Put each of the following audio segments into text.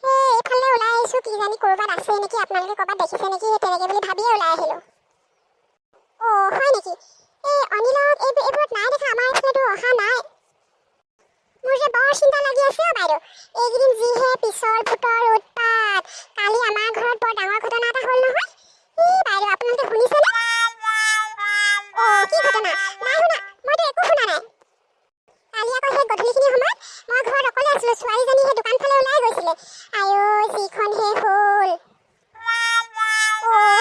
এইফালে ওলাই আহিছোঁ, কি জানি ক'ৰবাত আছে নেকি, আপোনালোকে ক'ৰবাত দেখিছে নেকি, তেনেকৈ বুলি ভাবিয়ে ওলাই আহিলোঁ। অ' হয় নেকি? অনিলক এইবোৰত নাই দেখা, আমাৰ এইফালেতো অহা নাই। মোৰ যে বৰ চিন্তা লাগি আছে অ' বাইদেউ। এইকেইদিন যিহে পিছৰ ভূতৰ উৎপাত। কালি আমাৰ ঘৰত বৰ ডাঙৰ ঘটনা এটা হ'ল নহয়। বাইদেউ আপোনালোকে শুনিছেনে? কি ঘটনা? নাই শুনা, মইতো একো শুনা নাই। কালি আকৌ সেই গধূলিখিনি সময়ত মই ঘৰত অকলে আছিলোঁ, ছোৱালীজনী সেই দোকান ফালে ওলাই গৈছিলে। আইঅ' যিখন হে হ'ল।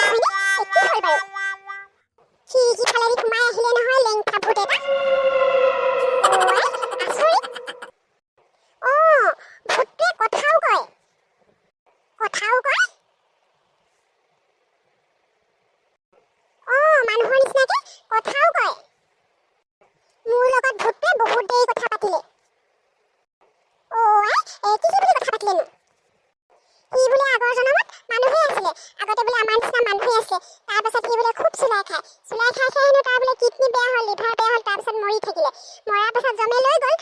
হয়নে? কি হ'ল বাৰু? খিৰিকী ফালেদি সোমাই আহিলে নহয় লেংটা ভূত এটা। আচৰিত। ভূতটোৱে কথাও কয়। মানুহৰ নিচিনাকে কথাও কয়। মোৰ লগত ভূতটোৱে বহুত দেৰি কথা পাতিলে। কি বুলি কথা পাতিলেনো? সি বোলে আগৰ জনমত মানুহে আছিলে, আগতে বোলে আমাৰ নিচিনা মানুহে আছে। তাৰপাছত সি বোলে খুব চুলাই খায় হেনো তাৰ বোলে কিডনী বেয়া হ'ল, লিভাৰ বেয়া হ'ল, তাৰপাছত মৰি থাকিলে। মৰাৰ পাছত জমে লৈ গ'ল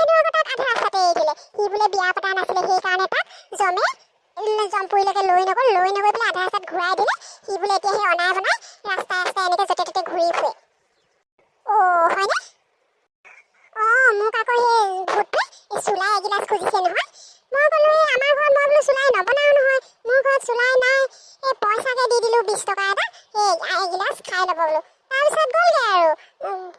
হেনো আকৌ তাক আধা ৰাস্তাতে এৰি দিলে। সি বোলে বিয়া পতা নাছিলে, সেইকাৰণে তাক জমপুৰিলৈকে লৈ নগৈ পেলাই আধা ৰাস্তাত ঘূৰাই দিলে। সি বোলে এতিয়া সেই অনাই বনাই ৰাস্তাই এনেকৈ য'তে ত'তে ঘূৰি ফুৰে। হয়নে? মোক আকৌ সেই ভূতটোৱে চুলাই এগিলাচ খুজিছে নহয়। মই ক'লো আমাৰ ঘৰত মই বোলো চুলাই নবনাওঁ নহয়, মোৰ ঘৰত চুলাই নাই। পইচাকে দি দিলোঁ 20 টকা এটা, এগিলাচ খাই ল'ব বোলো। তাৰপিছত গ'লগৈ আৰু।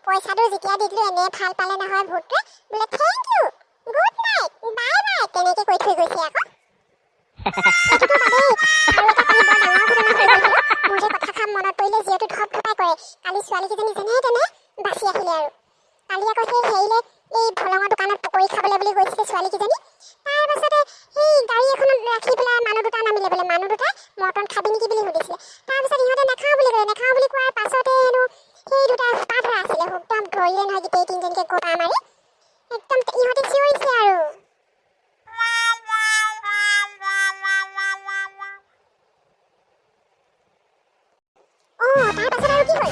পইচাটো যেতিয়া দি দিলোঁ এনেই ভাল পালে নহয় ভূতটোৱে, বোলে thank you, good night, bye bye, তেনেকৈ কৈ থৈ গৈছে আকৌ। এইটোতো বাদেই, আৰু এটা কালি বৰ ডাঙৰ ঘটনা হৈ গ'ল হেল্ল'। মোৰ যে কথাষাৰ মনত পৰিলে যিহেতু ধপধপাই কৰে। কালি ছোৱালীকেইজনী যেনে তেনে বাচি আহিলে আৰু। কালি আকৌ সেই হেৰিলে এই ভলঙৰ দোকানত পকৰি খাবলৈ বুলি গৈছিলে ছোৱালীকেইজনী। তাৰপাছতে সেই গাড়ী এখনত ৰাখি পেলাই মানুহ দুটা নামিলে বোলে। মানুহ দুটাই মটন খাবি নেকি বুলি সুধিছিলে। তাৰপিছত ইহঁতে নাখাওঁ বুলি ক'লে। নাখাওঁ বুলি কোৱাৰ পাছতে হেনো সেই দুটাই পাৰ ধৰা আছিলে, একদম ধৰিলে নহয় গোটেই তিনিজনীকে গোটা মাৰি। একদম ইহঁতে চিঞৰিছে আৰু। তাৰপাছত আৰু কি হ'ল?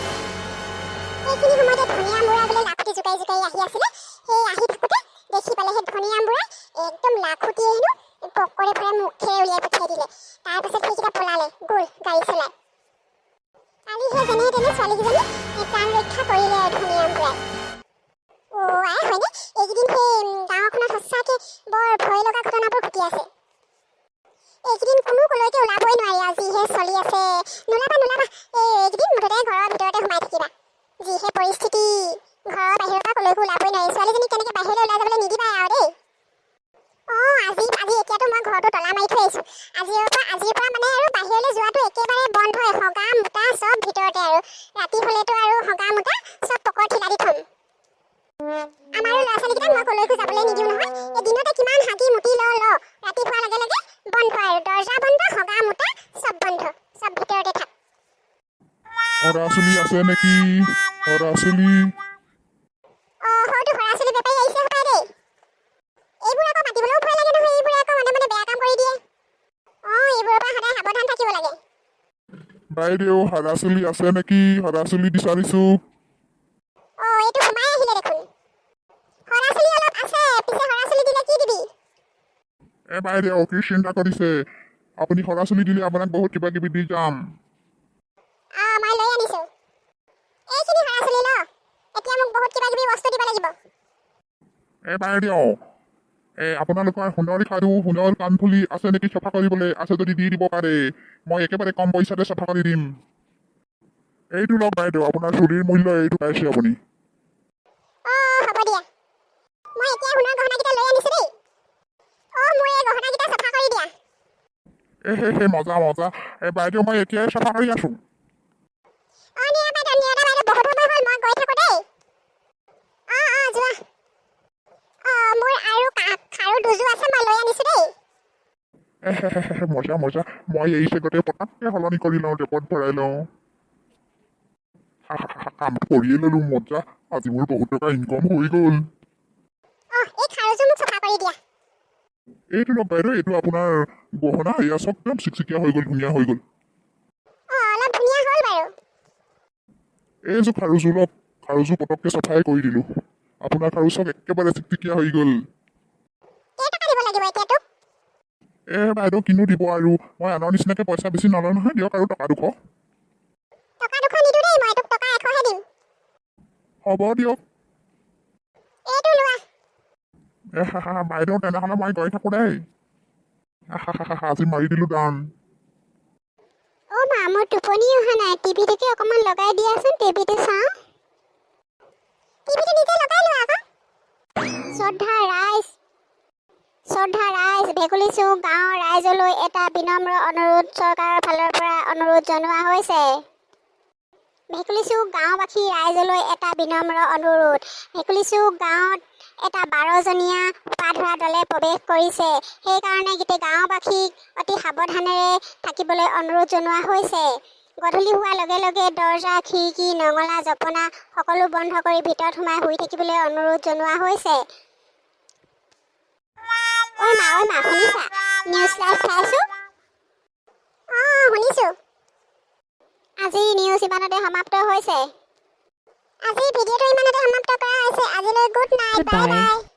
এইখিনি সময়তে ধনিয়া মূৰা বোলে লাখুটি জোকাৰি আহি আছিলে। সেই আহি থাকোঁতে দেখি পালে সেই ধনিয়া মূৰাই একদম লাখুটিয়ে হেনো পকৰে ভৰাই মুখেৰে উলিয়াই পঠিয়াই দিলে। তাৰপাছত সেইকেইটা পলালে, গ'ল গাড়ী চলাই। কালি সেই যেনে তেনে ছোৱালীকেইজনী প্ৰাণ ৰক্ষা কৰিলে আৰু ধনিয়া মূৰাই। হয়নে? এইকেইদিন সেই গাঁওখনত সঁচাকৈ বৰ ভয় লগা ঘটনাবোৰ ঘটি আছে। এইকেইদিন কোনো কলৈকে ওলাবই নোৱাৰি আৰু যিহে চলি আছে। নোলাবা এইকেইদিন মুঠতে ঘৰৰ ভিতৰতে সোমাই থাকিবা। যিহে পৰিস্থিতি, ঘৰৰ বাহিৰৰ পৰা কলৈকো ওলাবই নোৱাৰি। ছোৱালীজনীক তেনেকৈ বাহিৰলৈ ওলাই যাবলৈ নিদিবাই আৰু দেই। আজি এতিয়াতো মই ঘৰটো তলা মাৰি থৈ আহিছোঁ। আজিৰ পৰা মানে আৰু বাহিৰলৈ যোৱাটো একেবাৰে বন্ধই। হগা মোটা চব ভিতৰতে আৰু। ৰাতি হ'লেতো আৰু হগা মোটা চব পকৰ ঠিলা দি থ'ম। আমাৰো ল'ৰা ছোৱালীকেইটাক মই কলৈকো যাবলৈ নিদিওঁ নহয়। দিনতে কিমান হাগি মুতি ল ৰাতি হোৱাৰ লগে লগে বন্ধ আৰু। দৰ্জা বন্ধ, হগা মোটা চব বন্ধ, চব ভিতৰতে থাক। হৰা-চলি আছে নেকি? হৰা-চলি? হয়তো হৰা-চলি বেপাৰী আহিছে হপাই দেই। এইবোৰ আকৌ মাতিবলৈও ভয় লাগে নহয়। এইবোৰে আকৌ মনে মনে বেয়া কাম কৰি দিয়ে। এইবোৰৰ পৰা সদায় সাৱধান থাকিব লাগে। বাইদেউ হৰা-চলি আছে নেকি? হৰা-চলি বিচাৰিছোঁ। এইটো সোমাই আহিলে দেখোন। হৰা-চলি অলপ আছে, পিছে হৰা-চলি দিলে কি দিবি? বাইদেউ কি চিন্তা কৰিছে? আপুনি হৰা-চলি দিলে আপোনাক বহুত কিবা কিবি দি যাম। মই লৈ আনিছোঁ। এইখিনি হৰা-চলি ল। এতিয়া মোক বহুত কিবা কিবি বস্তু দিব লাগিব। বাইদেউ আপোনালোকৰ সোণৰ খাৰু, সোণৰ কাণফুলি আছে নেকি চাফা কৰিবলৈ? আছে যদি দি দিব পাৰে। মই একেবাৰে কম পইচাতে চাফা কৰি দিম। এইটো লওক বাইদেউ, আপোনাৰ চুলিৰ মূল্য এইটো পাইছে আপুনি। হ'ব দিয়া। মই এতিয়া সোণৰ গহনাকেইটা লৈ আনিছোঁ দেই। মোৰ এই গহনাকেইটা চাফা কৰি দিয়া। মজা মজা। বাইদেউ মই এতিয়াই চাফা কৰি আছোঁ। নিয়া বাইদেউ, বহুত সময় হ'ল, মই গৈ থাকোঁ দেই। যোৱা। মোৰ আৰু খাৰু দুযোৰ আছে, মই লৈ আনিছোঁ দেই। মজা মজা। মই এই চেগতে পটাককৈ সলনি কৰি লওঁ, টেপত ভৰাই লওঁ। কাম কৰিয়ে ল'লোঁ, মজা। আজি মোৰ বহুত টকা ইনকম হৈ গ'ল। এই খাৰুযোৰ মোক চাফা কৰি দিয়া। এইটো লওক বাইদেউ, এইটো আপোনাৰ গহনা। এয়া চব একদম চিকচিকীয়া হৈ গ'ল, ধুনীয়া হৈ গ'ল। অলপ ধুনীয়া হ'ল বাৰু। এইযোৰ খাৰুযোৰ লওক। খাৰুযোৰ পটককৈ চাফাই কৰি দিলোঁ। আপোনাৰ খাৰু চব একেবাৰে চিকচিকীয়া হৈ গ'ল। কেই টকা দিব লাগিব এতিয়া তোক? বাইদেউ কিনো দিব আৰু মই আনৰ নিচিনাকৈ পইচা বেছি নলওঁ নহয় দিয়ক আৰু টকা 200 টকা 200 নিদো দেই মই তোক টকা 100হে দিম হ'ব দিয়ক এইটো লোৱা বাইদেউ তেনেহ'লে মই গৈ থাকোঁ দেই আজি মাৰি দিলোঁ দান অ' মা মোৰ টোপনি অহা নাই টিভিটোকে অকণমান লগাই দিয়াচোন টিভিটো চাওঁ টিভিটো নিজে লগাই লোৱা আকৌ শ্ৰদ্ধা ৰাইজ ভেকুলী চুক গাঁৱৰ ৰাইজলৈ এটা বিনম্ৰ অনুৰোধ চৰকাৰৰ ফালৰ পৰা অনুৰোধ জনোৱা হৈছে ভেকুলী চুক গাঁওবাসী ৰাইজলৈ এটা বিনম্ৰ অনুৰোধ ভেকুলী চুক গাঁৱত এটা 12জনীয়া পাধৰা দলে প্ৰৱেশ কৰিছে সেইকাৰণে গোটেই গাঁওবাসীক অতি সাৱধানেৰে থাকিবলৈ অনুৰোধ জনোৱা হৈছে গধূলি হোৱাৰ লগে লগে দৰ্জা খিৰিকী নঙলা জপনা সকলো বন্ধ কৰি ভিতৰত সোমাই শুই থাকিবলৈ অনুৰোধ জনোৱা হৈছে ঐ মা শুনিছা নিউজ লাইভ চাইছোঁ অঁ শুনিছোঁ আজি নিউজ ইমানতে সমাপ্ত হৈছে আজি ভিডিঅ'টো ইমানতে সমাপ্ত কৰা হৈছে আজিলৈ গুড নাইট বাই বাই